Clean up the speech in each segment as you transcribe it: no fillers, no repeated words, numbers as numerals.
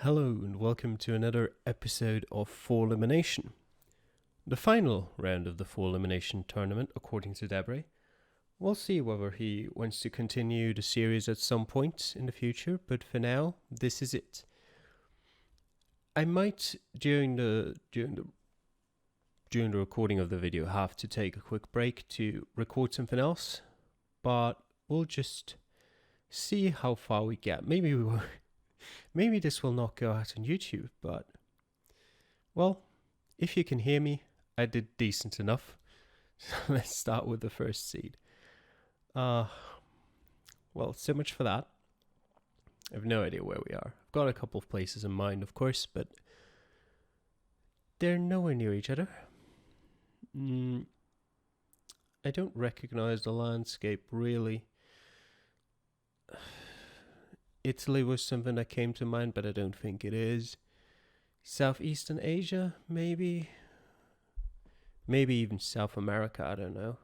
Hello and welcome to another episode of Fourlimination. The final round of the Fourlimination tournament, according to Debray. We'll see whether he wants to continue the series at some point in the future, but for now, this is it. I might, during the recording of the video, have to take a quick break to record something else, but we'll just see how far we get. Maybe this will not go out on YouTube, but, well, if you can hear me, I did decent enough. Let's start with the first seed. Well, so much for that. I have no idea where we are. I've got a couple of places in mind, of course, but they're nowhere near each other. I don't recognize the landscape, really. Italy was something that came to mind, but I don't think it is. Southeastern Asia, maybe. Maybe even South America, I don't know.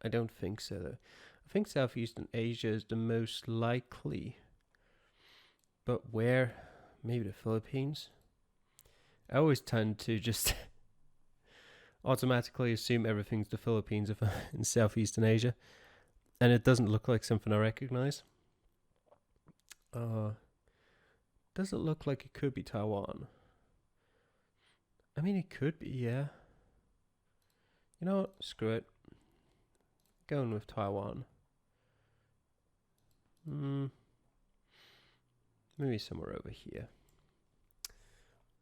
I don't think so, though. I think Southeastern Asia is the most likely. But where? Maybe the Philippines? I always tend to just automatically assume everything's the Philippines in Southeastern Asia. And it doesn't look like something I recognize. Does it look like it could be Taiwan? I mean, it could be, yeah. You know what? Screw it. Going with Taiwan. Maybe somewhere over here.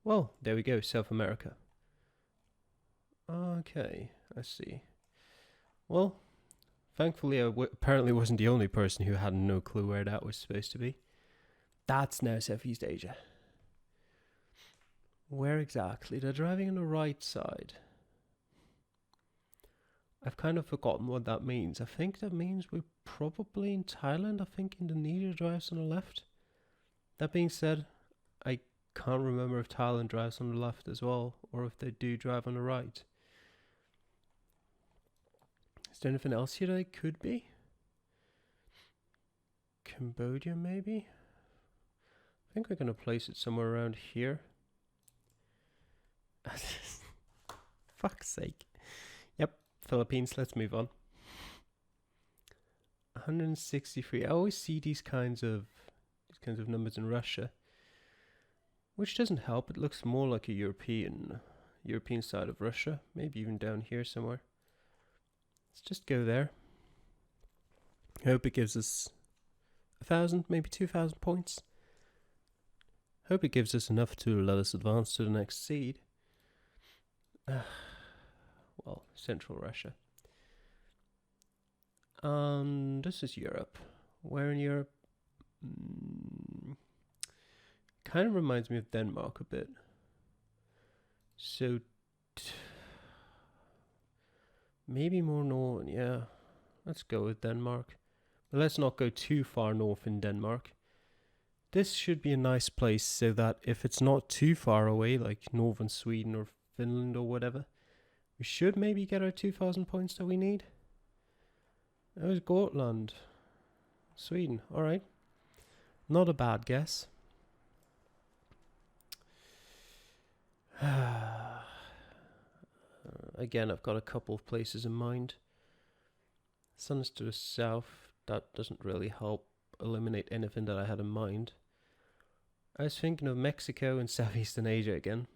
Well, there we go, South America. Okay, I see. Well, thankfully I apparently wasn't the only person who had no clue where that was supposed to be. That's now Southeast Asia. Where exactly? They're driving on the right side. I've kind of forgotten what that means. I think that means we're probably in Thailand. I think Indonesia drives on the left. That being said, I can't remember if Thailand drives on the left as well, or if they do drive on the right. Is there anything else here that it could be? Cambodia, maybe? I think we're going to place it somewhere around here. Fuck's sake. Yep, Philippines, let's move on. 163. I always see these kinds of numbers in Russia, which doesn't help. It looks more like a European side of Russia, maybe even down here somewhere. Let's just go there. I hope it gives us 1,000, maybe 2,000 points. Hope it gives us enough to let us advance to the next seed. Well, Central Russia. This is Europe. Where in Europe? Kind of reminds me of Denmark a bit. So, maybe more northern, yeah. Let's go with Denmark. But let's not go too far north in Denmark. This should be a nice place so that if it's not too far away, like northern Sweden or Finland or whatever, we should maybe get our 2,000 points that we need. That was Gotland. Sweden, alright. Not a bad guess. Again, I've got a couple of places in mind. Sun's to the south. That doesn't really help eliminate anything that I had in mind. I was thinking of Mexico and Southeastern Asia again.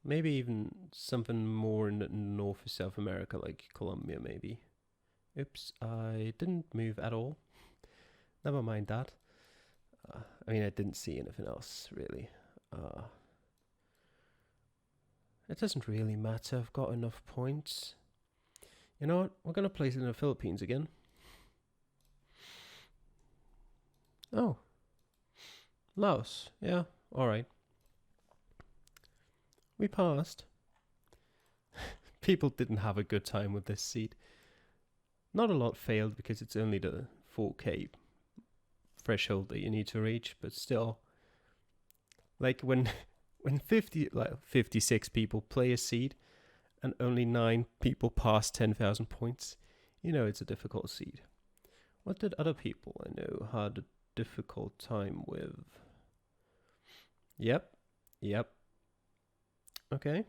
Maybe even something more in the north of South America, like Colombia, maybe. Oops, I didn't move at all. Never mind that. I mean, I didn't see anything else, really. It doesn't really matter. I've got enough points. You know what? We're going to place it in the Philippines again. Oh. Laos. Yeah, alright. We passed. People didn't have a good time with this seed. Not a lot failed because it's only the 4K threshold that you need to reach, but still. Like when 56 people play a seed and only 9 people pass 10,000 points, you know it's a difficult seed. What did other people I know had a difficult time with? Yep. Yep. Okay.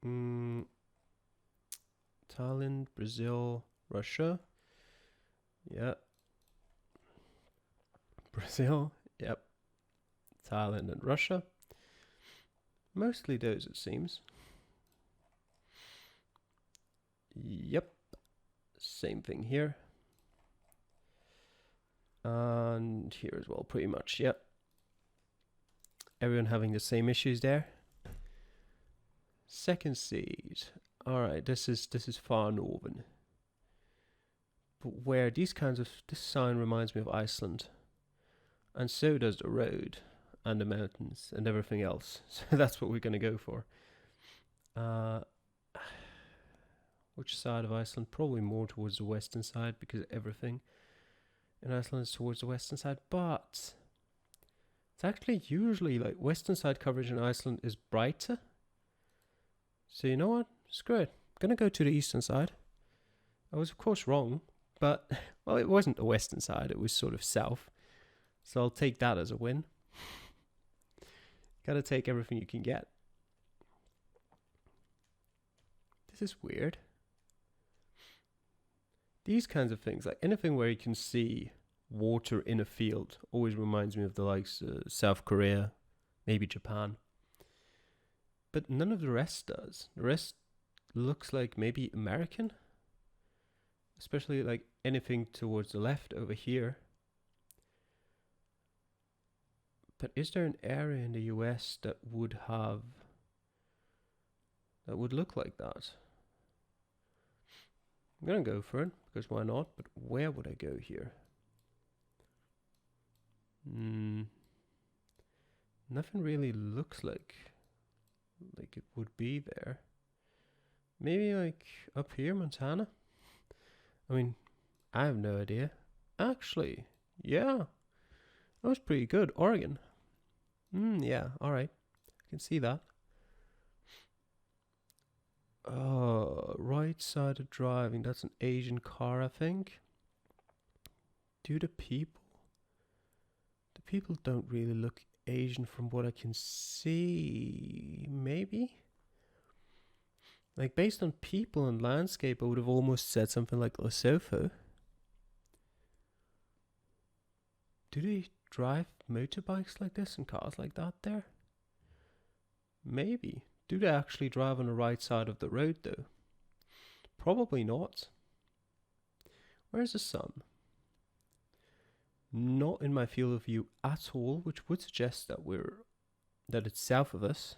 Thailand, Brazil, Russia. Yeah. Brazil. Yep. Thailand and Russia. Mostly those, it seems. Yep. Same thing here. And here as well, pretty much. Yep. Everyone having the same issues there. Second seed. Alright, this is far northern. But where these kinds of, this sign reminds me of Iceland. And so does the road and the mountains and everything else. So that's what we're going to go for. Which side of Iceland? Probably more towards the western side, because everything in Iceland is towards the western side. But it's actually usually like western side coverage in Iceland is brighter. So you know what? Screw it. I'm going to go to the eastern side. I was of course wrong, but well, it wasn't the western side. It was sort of south. So I'll take that as a win. Gotta take everything you can get. This is weird. These kinds of things, like anything where you can see water in a field, always reminds me of the likes of South Korea, maybe Japan. But none of the rest does. The rest looks like maybe American. Especially like anything towards the left over here. But is there an area in the US that would look like that? I'm gonna go for it, because why not? But where would I go here? Nothing really looks like it would be there. Maybe like up here, Montana? I mean, I have no idea. Actually, yeah. That was pretty good. Oregon. Yeah, alright. I can see that. Right side of driving. That's an Asian car, I think. The people don't really look Asian from what I can see. Maybe? Like, based on people and landscape, I would have almost said something like Lesotho. Do they drive motorbikes like this and cars like that there? Maybe. Do they actually drive on the right side of the road though? Probably not. Where's the sun? Not in my field of view at all, which would suggest that it's south of us.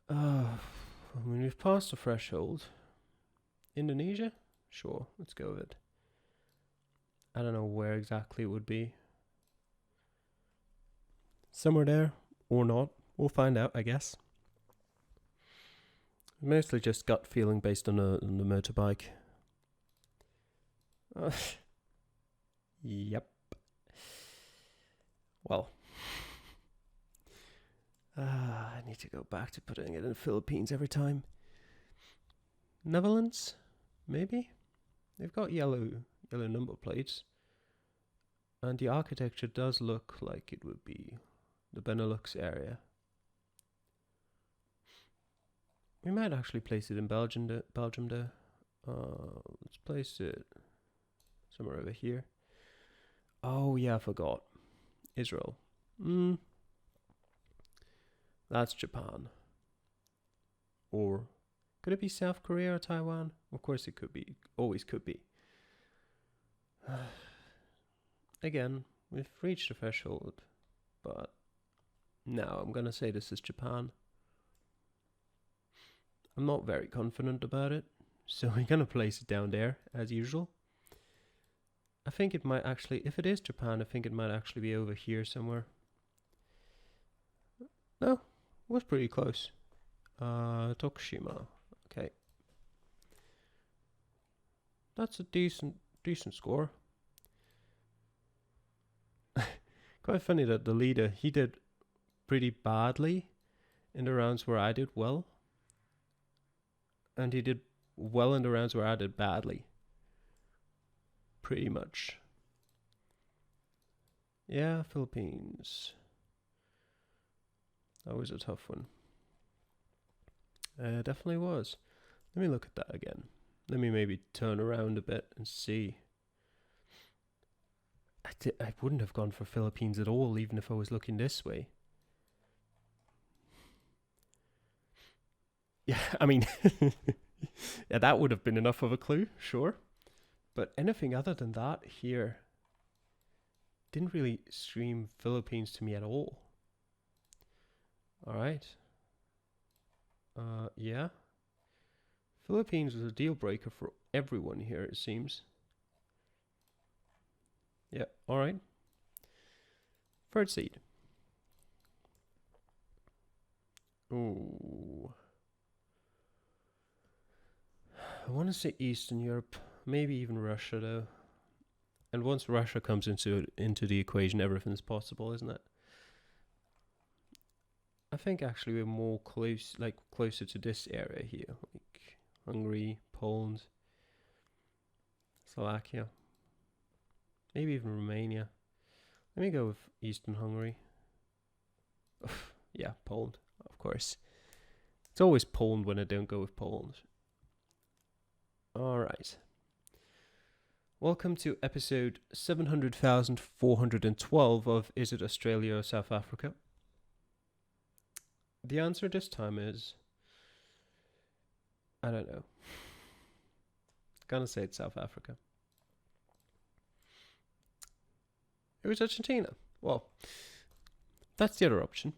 I mean, we've passed the threshold. Indonesia? Sure, let's go with it. I don't know where exactly it would be. Somewhere there, or not. We'll find out, I guess. Mostly just gut feeling based on the motorbike. Yep. Well. I need to go back to putting it in the Philippines every time. Netherlands? Maybe? They've got yellow number plates. And the architecture does look like it would be the Benelux area. We might actually place it in Belgium though. Let's place it somewhere over here. Oh yeah, I forgot. Israel. That's Japan. Or could it be South Korea or Taiwan? Of course it could be. Always could be. Again, we've reached the threshold, but now I'm gonna say this is Japan. I'm not very confident about it, so we're gonna place it down there as usual. I think it might actually, if it is Japan, I think it might actually be over here somewhere. No, it was pretty close. Tokushima. Okay. That's a decent score. Quite funny that the leader, he did pretty badly in the rounds where I did well. And he did well in the rounds where I did badly. Pretty much. Yeah, Philippines. That was a tough one. Definitely was. Let me look at that again. Let me maybe turn around a bit and see. I wouldn't have gone for Philippines at all, even if I was looking this way. Yeah, I mean, yeah, that would have been enough of a clue, sure. But anything other than that here didn't really scream Philippines to me at all. All right. Yeah. Philippines was a deal breaker for everyone here, it seems. Yeah, all right. Third seed. Ooh. I want to say Eastern Europe, maybe even Russia though. And once Russia comes into the equation, everything's possible, isn't it? I think actually we're more closer to this area here, like Hungary, Poland, Slovakia, maybe even Romania. Let me go with Eastern Hungary. Yeah, Poland, of course. It's always Poland when I don't go with Poland. All right. Welcome to episode 700,412 of Is It Australia or South Africa? The answer this time is, I don't know. Gonna say it's South Africa. It was Argentina. Well, that's the other option.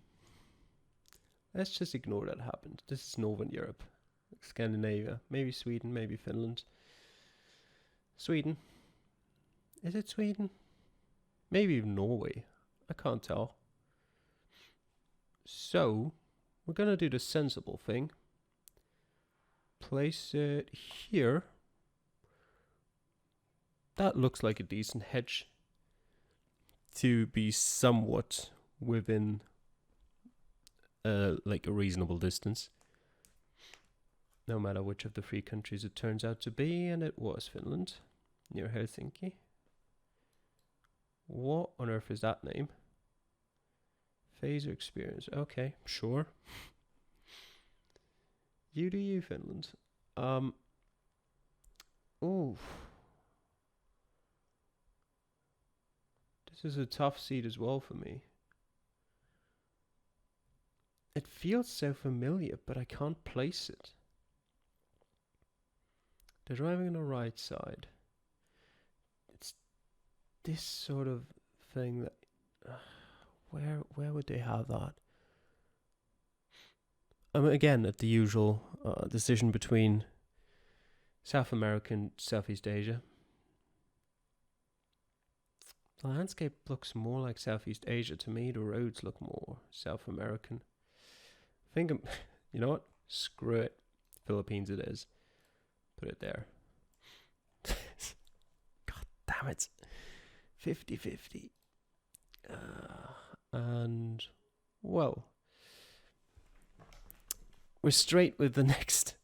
Let's just ignore that happened. This is Northern Europe, Scandinavia, maybe Sweden, maybe Finland. Sweden. Is it Sweden? Maybe even Norway. I can't tell. So, we're going to do the sensible thing. Place it here. That looks like a decent hedge to be somewhat within like a reasonable distance. No matter which of the three countries it turns out to be, and it was Finland, near Helsinki. What on earth is that name? Phaser experience. Okay, sure. You do you, Finland. Ooh. This is a tough seed as well for me. It feels so familiar, but I can't place it. They're driving on the right side. It's this sort of thing that... where would they have that? Again, at the usual decision between South America and Southeast Asia. The landscape looks more like Southeast Asia to me. The roads look more South American. I think you know what? Screw it. Philippines it is. Put it there. God damn it. 50-50. And, well, we're straight with the next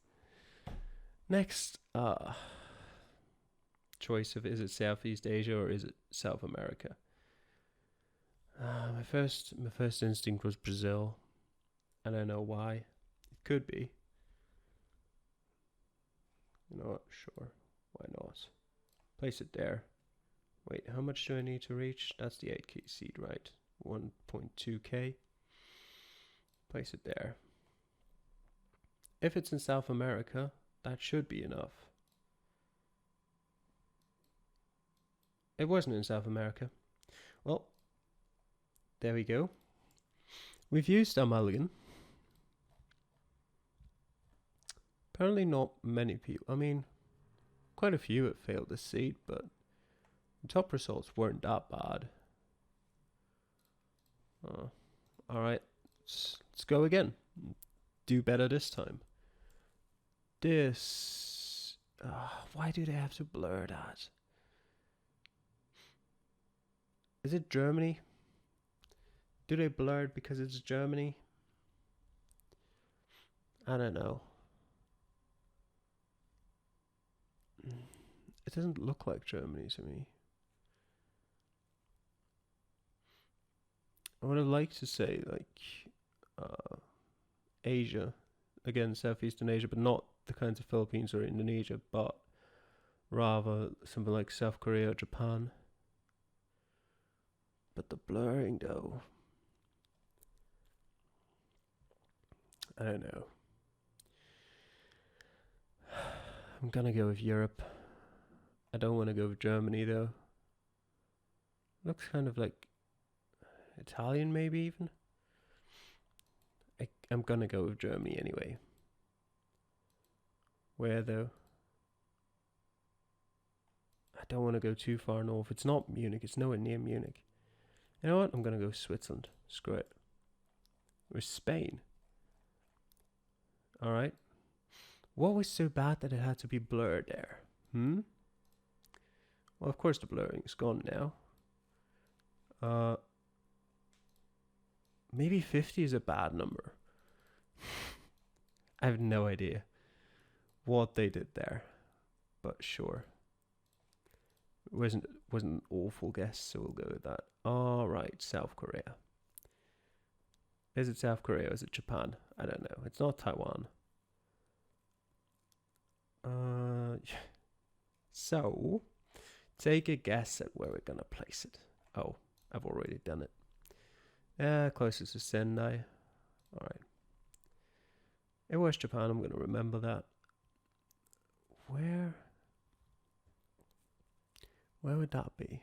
choice of, is it Southeast Asia or is it South America? My first instinct was Brazil. I don't know why. It could be. You know what? Sure. Why not? Place it there. Wait, how much do I need to reach? That's the 8K seed, right? 1.2K. Place it there. If it's in South America, that should be enough. It wasn't in South America. Well, there we go. We've used our mulligan. Apparently not many people. I mean, quite a few have failed this seed, but the top results weren't that bad. Alright, let's go again. Do better this time. This... why do they have to blur that? Is it Germany? Do they blur it because it's Germany? I don't know. It doesn't look like Germany to me. I would have liked to say, like, Asia, again Southeastern Asia, but not the kinds of Philippines or Indonesia, but rather something like South Korea or Japan. But the blurring though, I don't know. I'm gonna go with Europe. I don't want to go with Germany though. Looks kind of like Italian, maybe even. I'm gonna go with Germany anyway. Where though? I don't want to go too far north. It's not Munich. It's nowhere near Munich. You know what? I'm gonna go Switzerland. Screw it. Or Spain. Alright. What was so bad that it had to be blurred there? Well, of course the blurring is gone now. Maybe 50 is a bad number. I have no idea what they did there, but sure. It wasn't an awful guess, so we'll go with that. All right, South Korea. Is it South Korea or is it Japan? I don't know. It's not Taiwan. So, take a guess at where we're gonna place it. Oh, I've already done it. Closest to Sendai. Alright. It was Japan, I'm gonna remember that. Where would that be?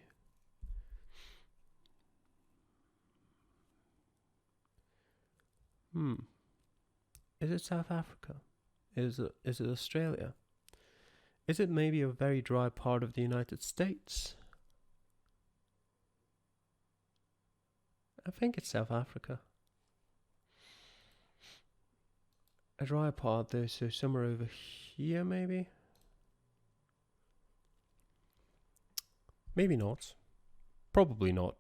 Is it South Africa? Is it Australia? Is it maybe a very dry part of the United States? I think it's South Africa. A dry part there, so somewhere over here maybe? Maybe not. Probably not.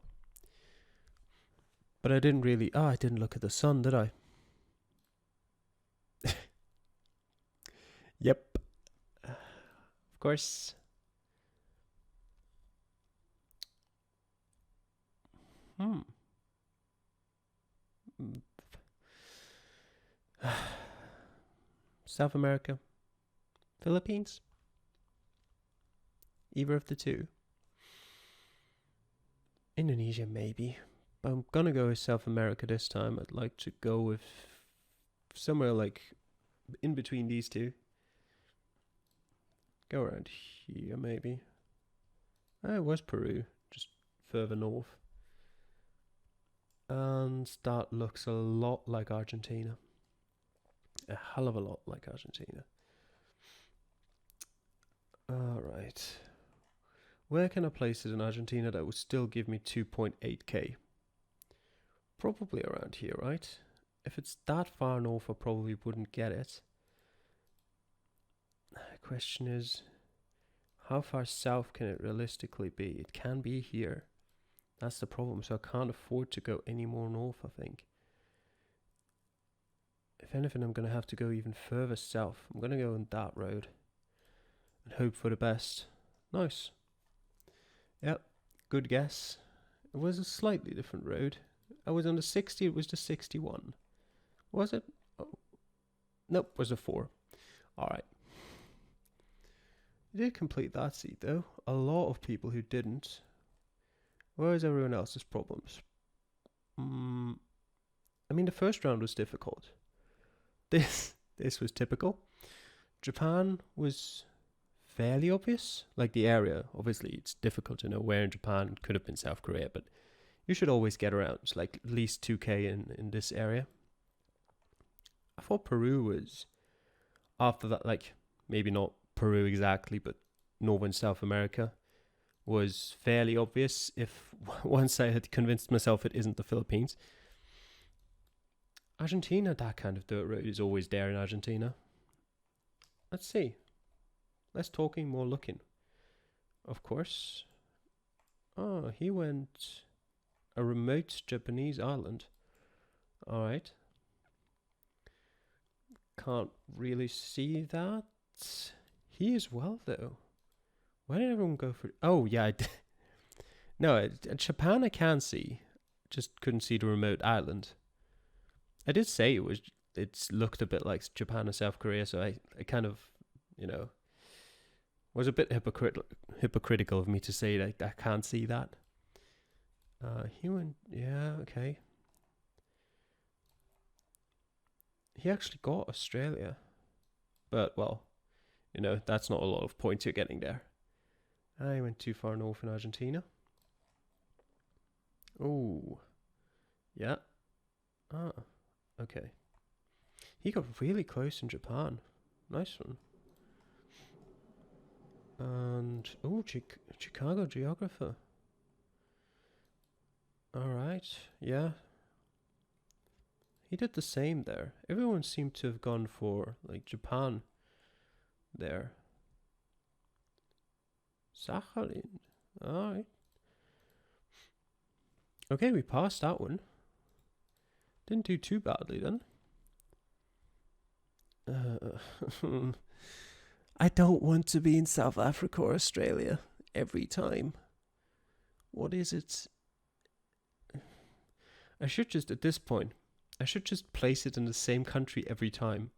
But I didn't really... I didn't look at the sun, did I? Yep. Of course. South America. Philippines? Either of the two. Indonesia, maybe. But I'm gonna go with South America this time. I'd like to go with somewhere like in between these two. Go around here, maybe. It was Peru, just further north. And that looks a lot like Argentina. A hell of a lot like Argentina. Alright. Where can I place it in Argentina that would still give me 2.8k? Probably around here, right? If it's that far north, I probably wouldn't get it. The question is, how far south can it realistically be? It can be here. That's the problem, so I can't afford to go any more north, I think. If anything, I'm going to have to go even further south. I'm going to go on that road and hope for the best. Nice. Yep, good guess. It was a slightly different road. I was on the 60, it was the 61. Was it? Oh. Nope, it was a 4. Alright. I did complete that seat though. A lot of people who didn't. Where is everyone else's problems? I mean, the first round was difficult. This was typical. Japan was fairly obvious. Like the area, obviously it's difficult to know where in Japan. It could have been South Korea, but you should always get around. It's like at least 2k in this area. I thought Peru was, after that, like maybe not Peru exactly, but Northern South America was fairly obvious if once I had convinced myself it isn't the Philippines. Argentina, that kind of dirt road is always there in Argentina. Let's see. Less talking, more looking. Of course. Oh, he went a remote Japanese island. Alright. Can't really see that. He as well, though. Why did everyone go for... Oh, yeah, I did. No, Japan I can see. Just couldn't see the remote island. I did say it looked a bit like Japan and South Korea, so I kind of, you know, was a bit hypocritical of me to say that I can't see that. Human, yeah, okay. He actually got Australia, but well, you know, that's not a lot of points you're getting there. I went too far north in Argentina. Oh, yeah. Ah, okay. He got really close in Japan. Nice one. And, oh, Chicago geographer. Alright, yeah. He did the same there. Everyone seemed to have gone for, like, Japan there. Sakhalin. Alright. Okay, we passed that one. Didn't do too badly then. I don't want to be in South Africa or Australia every time. What is it? I should just, at this point, I should just place it in the same country every time.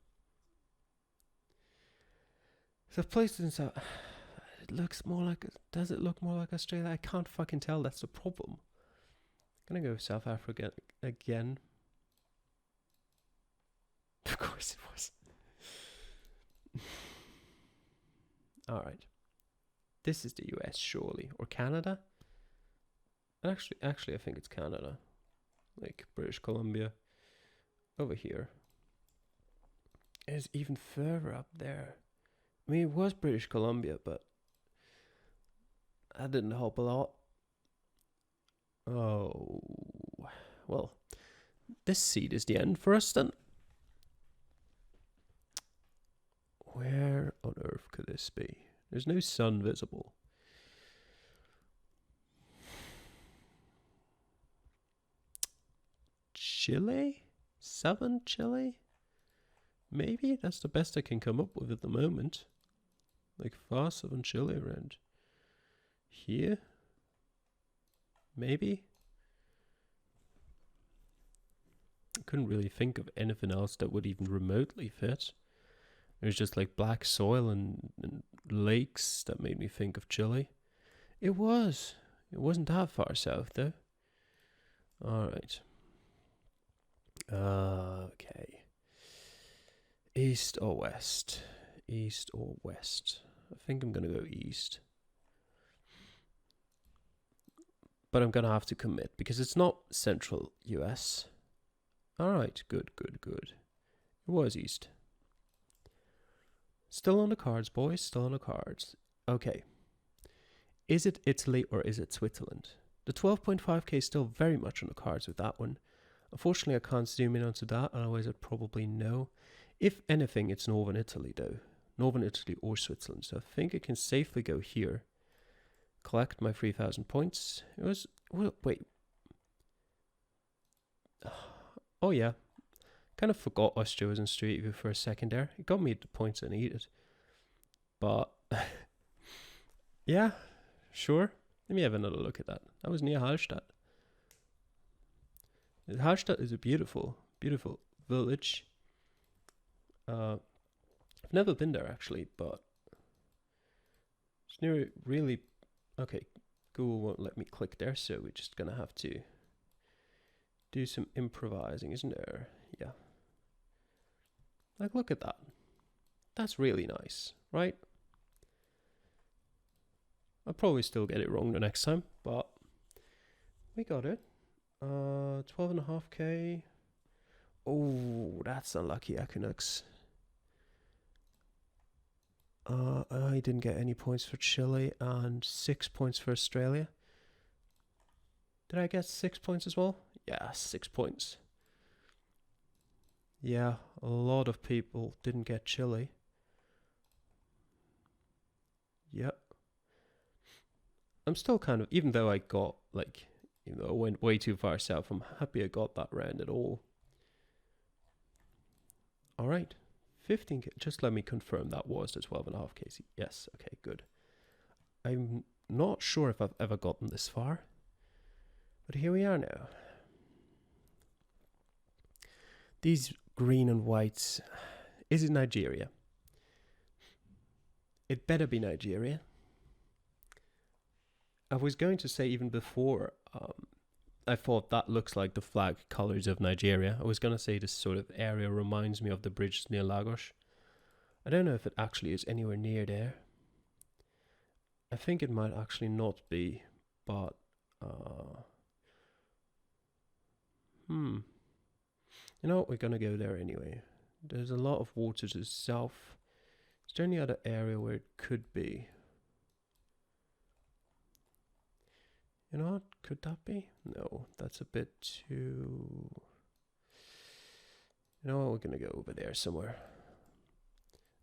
So I've placed it in South... It looks more like... Does it look more like Australia? I can't fucking tell. That's the problem. I'm gonna go South Africa again. Of course it was. Alright. This is the US, surely. Or Canada? Actually, I think it's Canada. Like British Columbia. Over here. It's even further up there. I mean, it was British Columbia, but that didn't help a lot. Oh, well, this seed is the end for us then. Where on earth could this be? There's no sun visible. Chile? Southern Chile? Maybe? That's the best I can come up with at the moment. Like far southern Chile around here? Maybe? I couldn't really think of anything else that would even remotely fit. It was just like black soil and lakes that made me think of Chile. It was. It wasn't that far south though. Alright. Okay. East or west? East or west? I think I'm gonna go east. But I'm gonna have to commit because it's not central US. Alright, good. It was east. Still on the cards, boys, still on the cards. Okay. Is it Italy or is it Switzerland? The 12.5k is still very much on the cards with that one. Unfortunately, I can't zoom in onto that, otherwise I'd probably know. If anything, it's Northern Italy though. Northern Italy or Switzerland. So I think I can safely go here. Collect my 3,000 points. It was... Well, wait. Oh yeah. Kind of forgot Austria was in Street View for a second there. It got me the points I needed. But... yeah, sure. Let me have another look at that. That was near Hallstatt. Hallstatt is a beautiful, beautiful village. I've never been there actually, but it's near really... Okay, Google won't let me click there, so we're just gonna have to do some improvising, isn't there? Yeah. Like, look at that. That's really nice, right? I'll probably still get it wrong the next time, but we got it. 12.5k. Oh, that's unlucky, Equinox. I didn't get any points for Chile and 6 points for Australia. Did I get 6 points as well? Yeah, 6 points. Yeah, a lot of people didn't get Chile. Yep. I'm still kind of, even though I got, like, even though I went way too far south, I'm happy I got that round at all. Alright. 15k, just let me confirm that was the 12.5k. Yes, okay, good. I'm not sure if I've ever gotten this far, but here we are now. These green and whites. Is it Nigeria? It better be Nigeria. I was going to say even before I thought that looks like the flag colors of Nigeria. I was going to say this sort of area reminds me of the bridges near Lagos. I don't know if it actually is anywhere near there. I think it might actually not be, but you know what, we're going to go there anyway. There's a lot of water to the south. Is there any other area where it could be? You know what? Could that be? No, that's a bit too... You know what? We're going to go over there somewhere.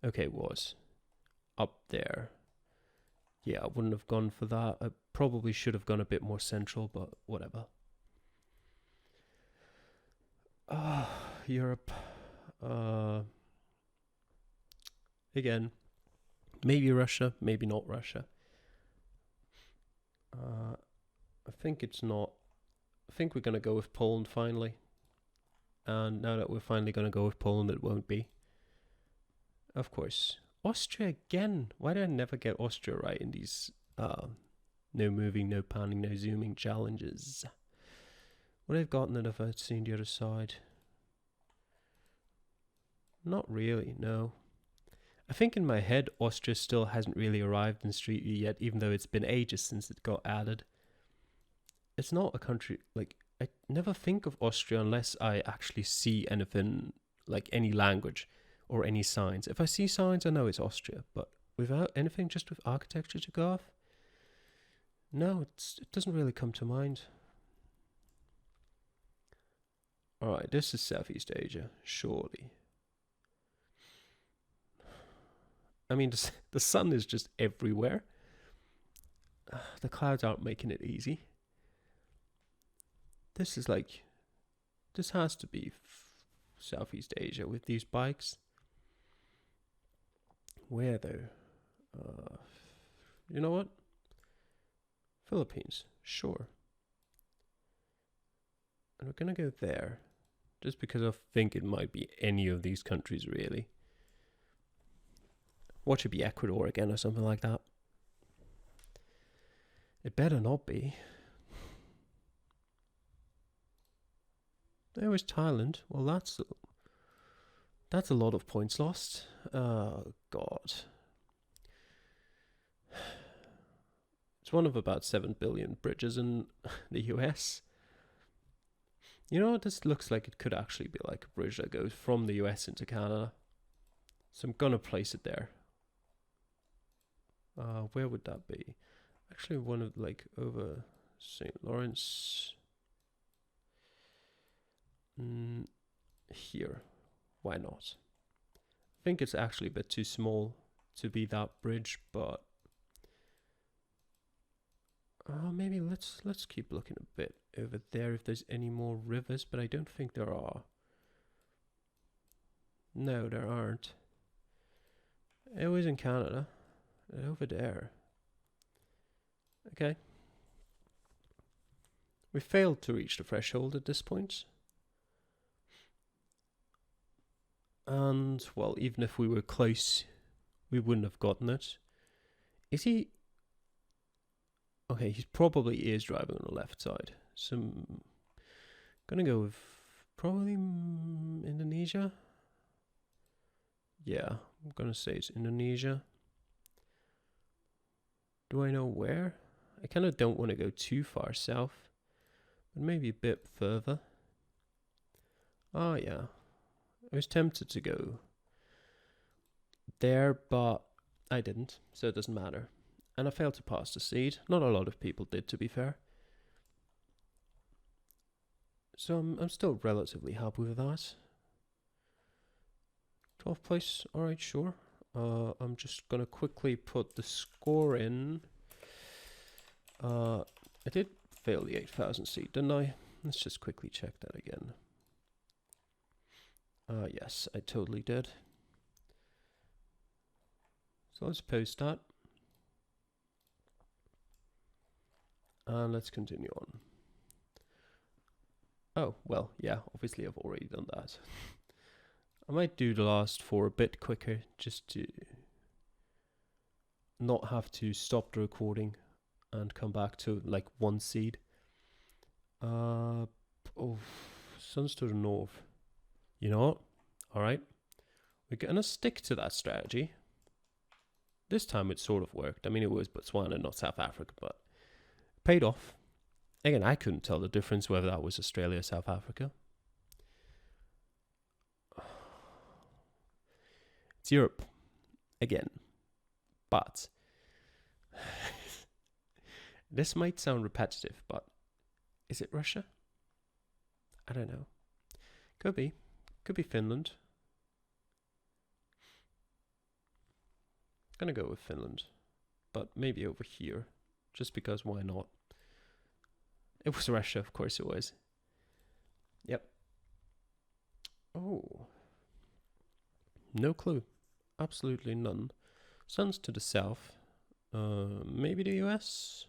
Okay, it was up there. Yeah, I wouldn't have gone for that. I probably should have gone a bit more central, but whatever. Europe. Again, maybe Russia, maybe not Russia. I think it's not. I think we're going to go with Poland finally. And now that we're finally going to go with Poland, it won't be. Of course. Austria again. Why did I never get Austria right in these no moving, no panning, no zooming challenges? Would I have gotten it if I'd seen the other side? Not really, no. I think in my head, Austria still hasn't really arrived in Street View yet, even though it's been ages since it got added. It's not a country, like, I never think of Austria unless I actually see anything, like any language or any signs. If I see signs, I know it's Austria, but without anything, just with architecture to go off, no, it doesn't really come to mind. Alright, this is Southeast Asia, surely. I mean, the sun is just everywhere. The clouds aren't making it easy. This is like... This has to be Southeast Asia with these bikes. Where though? You know what? Philippines, sure. And we're gonna go there. Just because I think it might be any of these countries really. Watch it be Ecuador again or something like that. It better not be. There was Thailand. Well, that's a lot of points lost. Oh, God. It's one of about 7 billion bridges in the US. You know, this looks like it could actually be like a bridge that goes from the US into Canada. So I'm gonna place it there. Where would that be? Actually, one of like over St. Lawrence. Here. Why not? I think it's actually a bit too small to be that bridge, but maybe let's keep looking a bit over there if there's any more rivers, but I don't think there are. No, there aren't. It was in Canada. Over there. Okay. We failed to reach the threshold at this point. And, well, even if we were close, we wouldn't have gotten it. Is he... Okay, he probably is driving on the left side. So I'm gonna go with probably Indonesia. Yeah, I'm gonna say it's Indonesia. Do I know where? I kind of don't want to go too far south, but maybe a bit further. Oh yeah, I was tempted to go there, but I didn't, so it doesn't matter. And I failed to pass the seed. Not a lot of people did, to be fair. So I'm still relatively happy with that. 12th place, alright, sure. I'm just gonna quickly put the score in. I did fail the 8,000 seed, didn't I? Let's just quickly check that again. Yes, I totally did. So let's post that. And let's continue on. Oh, well, yeah, obviously I've already done that. I might do the last 4 a bit quicker, just to not have to stop the recording and come back to like 1 seed. Oh, sun's to the north. You know what? Alright. We're gonna stick to that strategy. This time it sort of worked. I mean, it was Botswana, not South Africa, but it paid off. Again, I couldn't tell the difference whether that was Australia or South Africa. It's Europe. Again. But this might sound repetitive, but is it Russia? I don't know. Could be. Could be Finland. Gonna go with Finland, but maybe over here, just because why not? It was Russia, of course it was. Yep. Oh. No clue. Absolutely none. Sun's to the south. Maybe the US?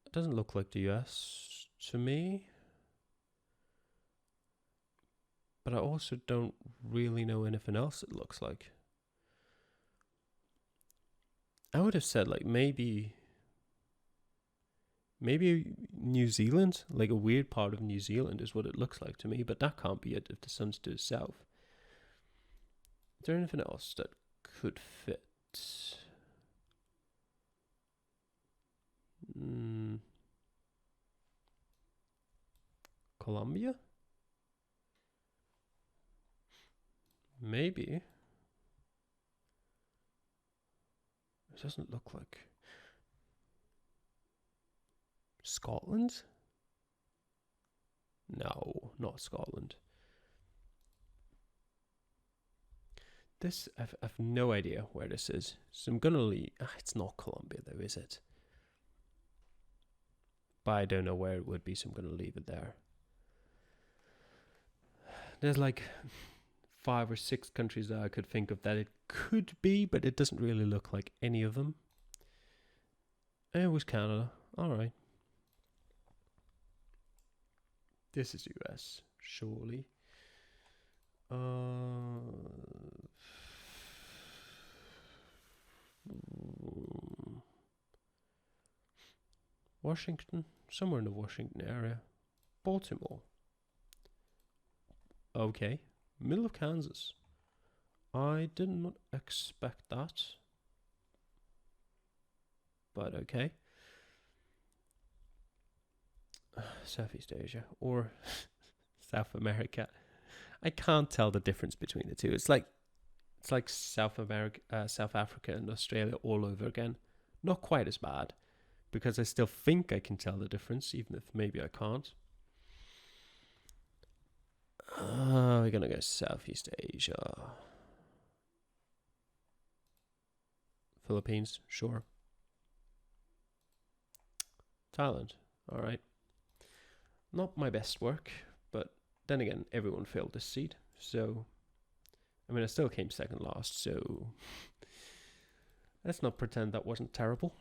It doesn't look like the US to me. But I also don't really know anything else it looks like. I would have said like maybe New Zealand, like a weird part of New Zealand is what it looks like to me, but that can't be it if the sun's to the south. Is there anything else that could fit? Colombia? Maybe. It doesn't look like Scotland? No, not Scotland. This, I've no idea where this is. So I'm gonna leave. It's not Colombia though, is it? But I don't know where it would be, so I'm gonna leave it there. There's like 5 or 6 countries that I could think of that it could be, but it doesn't really look like any of them. It was Canada. Alright. This is US, surely. Washington, somewhere in the Washington area. Baltimore. Okay, middle of Kansas. I did not expect that. But okay. Southeast Asia or South America. I can't tell the difference between the two. It's like South America, South Africa, and Australia all over again. Not quite as bad, because I still think I can tell the difference, even if maybe I can't. We're gonna go Southeast Asia. Philippines, sure. Thailand, all right. Not my best work, but then again, everyone failed this seed, so I mean, I still came second last, so let's not pretend that wasn't terrible.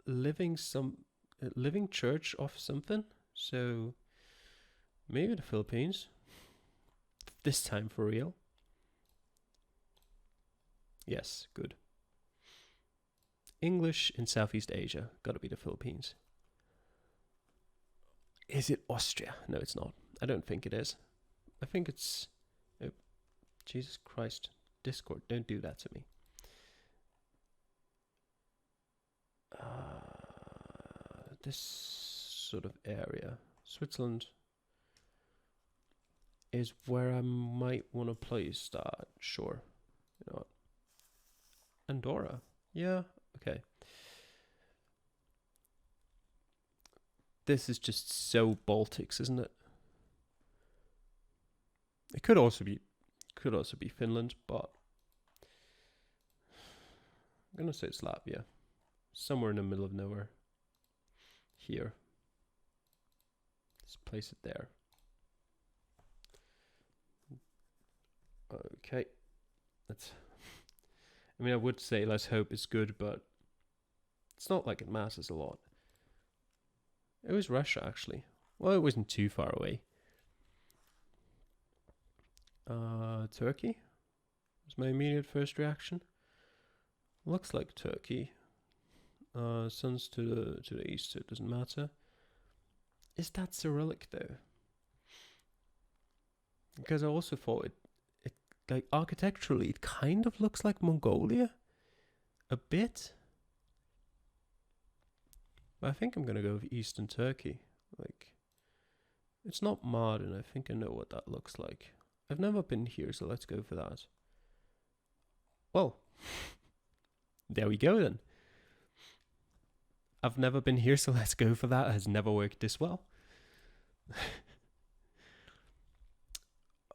Living church of something, so maybe the Philippines. This time for real. Yes, good. English in Southeast Asia, gotta be the Philippines. Is it Austria? No, it's not. I don't think it is. I think it's... Oh, Jesus Christ. Discord, don't do that to me. This sort of area. Switzerland is where I might want to place that. Sure. You know what? Andorra. Yeah, okay. This is just so Baltics, isn't it? It could also be Finland, but I'm gonna say it's Latvia. Somewhere in the middle of nowhere. Here. Let's place it there. Okay. I mean, I would say let's hope it's good, but it's not like it matters a lot. It was Russia, actually. Well, it wasn't too far away. Turkey was my immediate first reaction. Looks like Turkey. Sun's to the east, so it doesn't matter. Is that Cyrillic though? Because I also thought it like architecturally, it kind of looks like Mongolia, a bit. But I think I'm gonna go with Eastern Turkey. Like, it's not modern. I think I know what that looks like. I've never been here, so let's go for that. Well, there we go then. I've never been here, so let's go for that. It has never worked this well.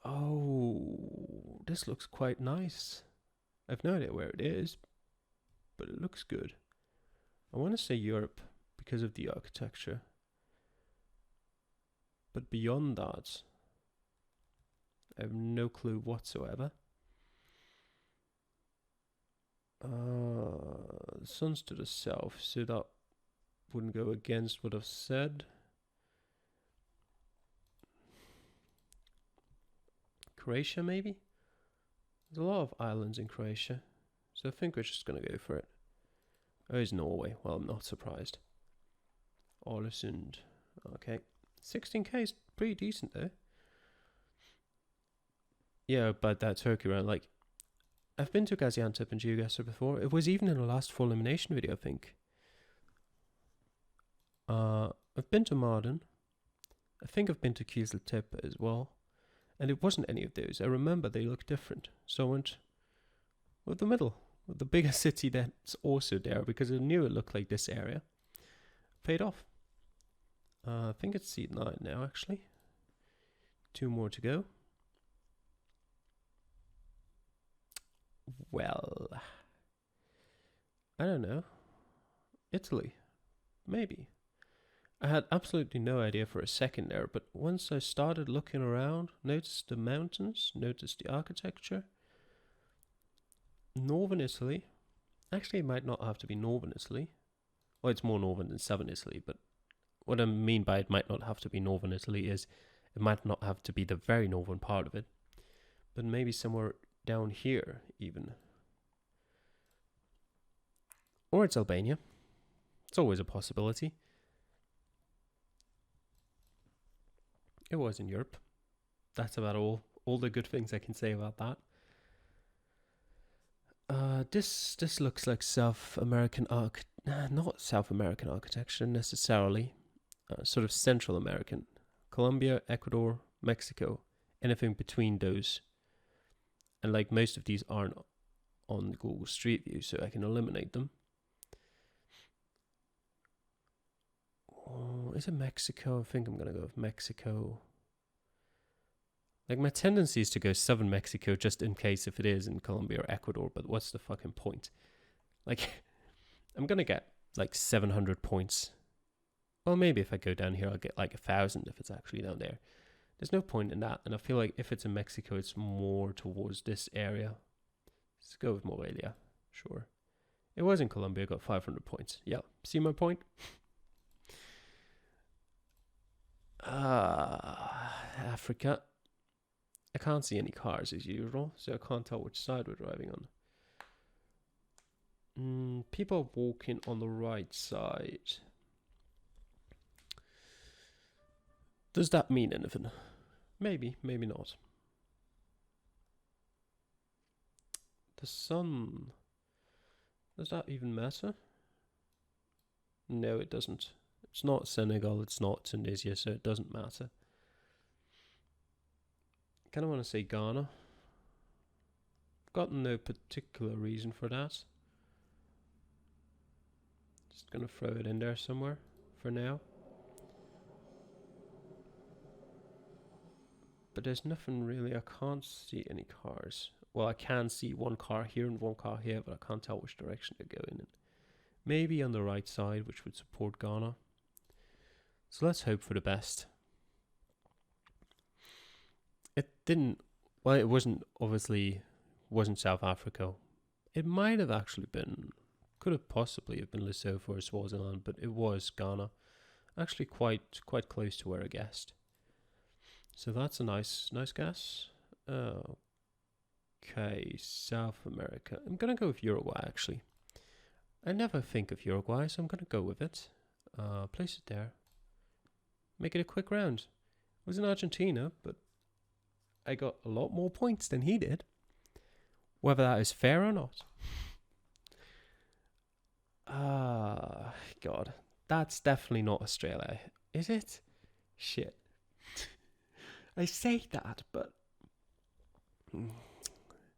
Oh, this looks quite nice. I've no idea where it is, but it looks good. I want to say Europe because of the architecture. But beyond that, I have no clue whatsoever. The sun's to the south, so that wouldn't go against what I've said. Croatia, maybe? There's a lot of islands in Croatia, so I think we're just gonna go for it. Oh, it's Norway. Well, I'm not surprised. Ålesund. Okay. 16k is pretty decent though. Yeah, but that Turkey round, like, I've been to Gaziantep and GeoGuessr before. It was even in the last Fourlimination video, I think. I've been to Mardin. I think I've been to Kiziltepe as well. And it wasn't any of those. I remember they looked different. So I went with the middle, with the bigger city that's also there, because I knew it looked like this area. Paid off. I think it's seed 9 now, actually. 2 more to go. Well, I don't know. Italy. Maybe. I had absolutely no idea for a second there, but once I started looking around, noticed the mountains, noticed the architecture. Northern Italy. Actually, it might not have to be Northern Italy. Well, it's more northern than Southern Italy, but what I mean by it might not have to be Northern Italy is it might not have to be the very northern part of it, but maybe somewhere down here even. Or it's Albania. It's always a possibility. It was in Europe. That's about all the good things I can say about that. This looks like South American not South American architecture necessarily. Sort of Central American. Colombia, Ecuador, Mexico, anything between those. And like most of these aren't on Google Street View, so I can eliminate them. Oh, is it Mexico? I think I'm gonna go with Mexico. Like, my tendency is to go southern Mexico just in case if it is in Colombia or Ecuador, but what's the fucking point? Like, I'm gonna get like 700 points. Well, maybe if I go down here, I'll get like 1,000 if it's actually down there. There's no point in that, and I feel like if it's in Mexico, it's more towards this area. Let's go with Morelia, sure. It was in Colombia, got 500 points. Yeah, see my point? Africa. I can't see any cars as usual, so I can't tell which side we're driving on. People are walking on the right side. Does that mean anything? Maybe, maybe not. The sun. Does that even matter? No, it doesn't. It's not Senegal, it's not Tunisia, so it doesn't matter. I kind of want to say Ghana. I've got no particular reason for that. Just gonna throw it in there somewhere for now. But there's nothing really, I can't see any cars. Well, I can see one car here and one car here, but I can't tell which direction they're going in. Maybe on the right side, which would support Ghana. So let's hope for the best. It didn't, well, it wasn't, obviously, wasn't South Africa. It might have actually been, could have possibly have been Lesotho or Swaziland, but it was Ghana. Actually quite close to where I guessed. So that's a nice guess. Okay, South America. I'm gonna go with Uruguay actually. I never think of Uruguay, so I'm gonna go with it. Place it there. Make it a quick round. It was in Argentina, but I got a lot more points than he did. Whether that is fair or not. God. That's definitely not Australia. Is it? Shit. I say that, but...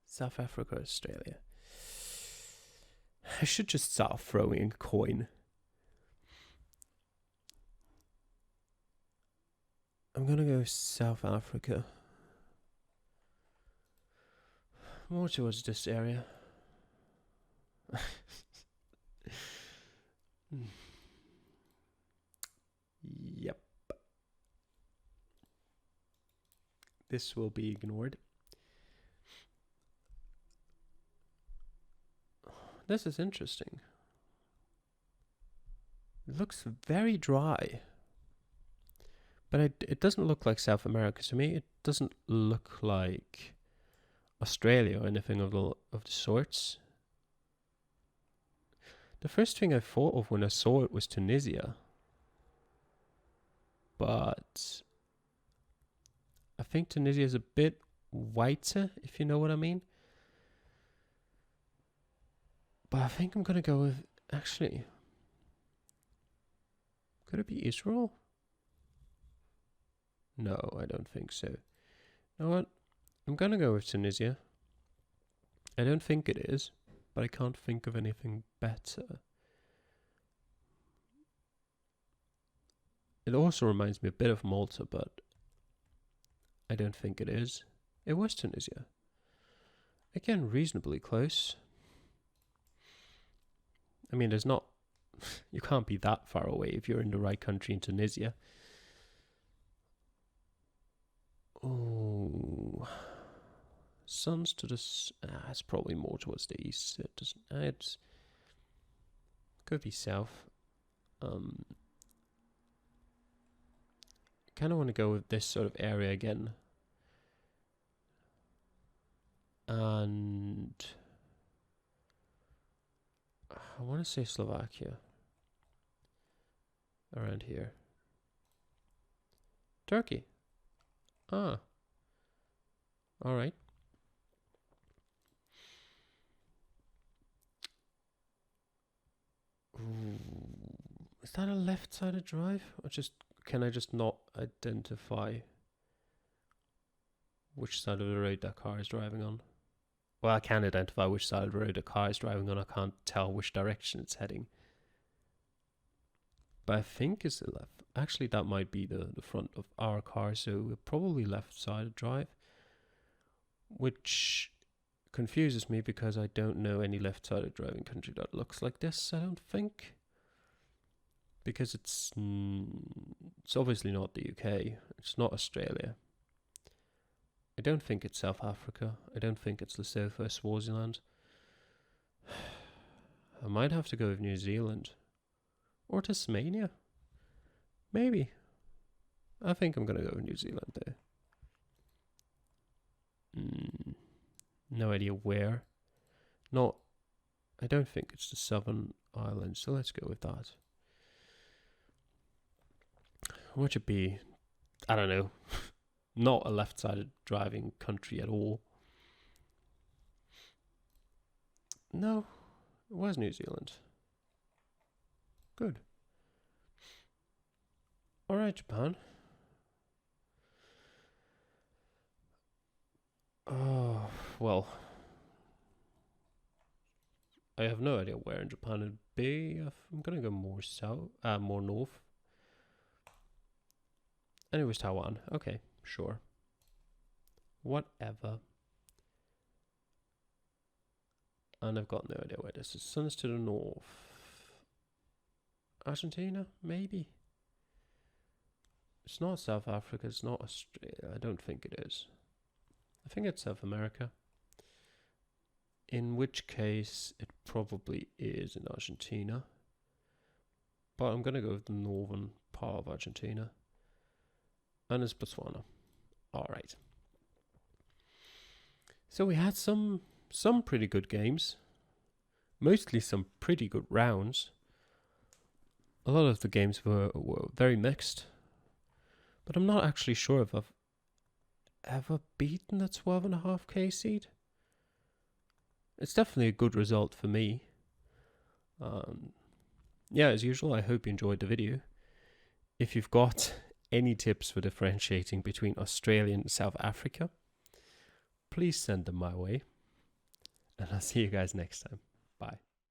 South Africa, Australia. I should just start throwing a coin. I'm gonna go South Africa. More towards this area. Yep. This will be ignored. This is interesting. It looks very dry. But it doesn't look like South America to me. It doesn't look like Australia or anything of the sorts. The first thing I thought of when I saw it was Tunisia. But I think Tunisia is a bit whiter, if you know what I mean. But I think I'm going to go with... Actually... Could it be Israel? No, I don't think so. You know what? I'm going to go with Tunisia. I don't think it is, but I can't think of anything better. It also reminds me a bit of Malta, but I don't think it is. It was Tunisia. Again, reasonably close. I mean, there's not... You can't be that far away if you're in the right country in Tunisia. Oh... Sun's to the... it's probably more towards the east. It doesn't... it's... Could be south. Kind of want to go with this sort of area again. And... I want to say Slovakia. Around here. Turkey. Ah. Alright. Is that a left-sided drive? Or just... Can I just not identify which side of the road that car is driving on? Well, I can identify which side of the road the car is driving on. I can't tell which direction it's heading. But I think it's the left. Actually, that might be the front of our car, so we're probably left-sided drive. Which confuses me because I don't know any left-sided driving country that looks like this, I don't think. Because it's obviously not the UK. It's not Australia. I don't think it's South Africa. I don't think it's Lesotho or Swaziland. I might have to go with New Zealand. Or Tasmania. Maybe. I think I'm going to go with New Zealand there. No idea where. Not... I don't think it's the Southern Islands, so let's go with that. What should be... I don't know. Not a left-sided driving country at all. No, it was New Zealand. Good. Alright, Japan. Oh, well. I have no idea where in Japan it'd be. I'm gonna go more south, more north. And it was Taiwan. Okay, sure. Whatever. And I've got no idea where this is. Sun's to the north. Argentina? Maybe. It's not South Africa. It's not Australia. I don't think it is. I think it's South America. in which case it probably is in Argentina. But I'm going to go with the northern part of Argentina. And it's Botswana. All right. So we had some pretty good games. Mostly some pretty good rounds. A lot of the games were very mixed. But I'm not actually sure if I've ever beaten a 12.5k seed. It's definitely a good result for me. Yeah, as usual, I hope you enjoyed the video. If you've got any tips for differentiating between Australia and South Africa, please send them my way. And I'll see you guys next time. Bye.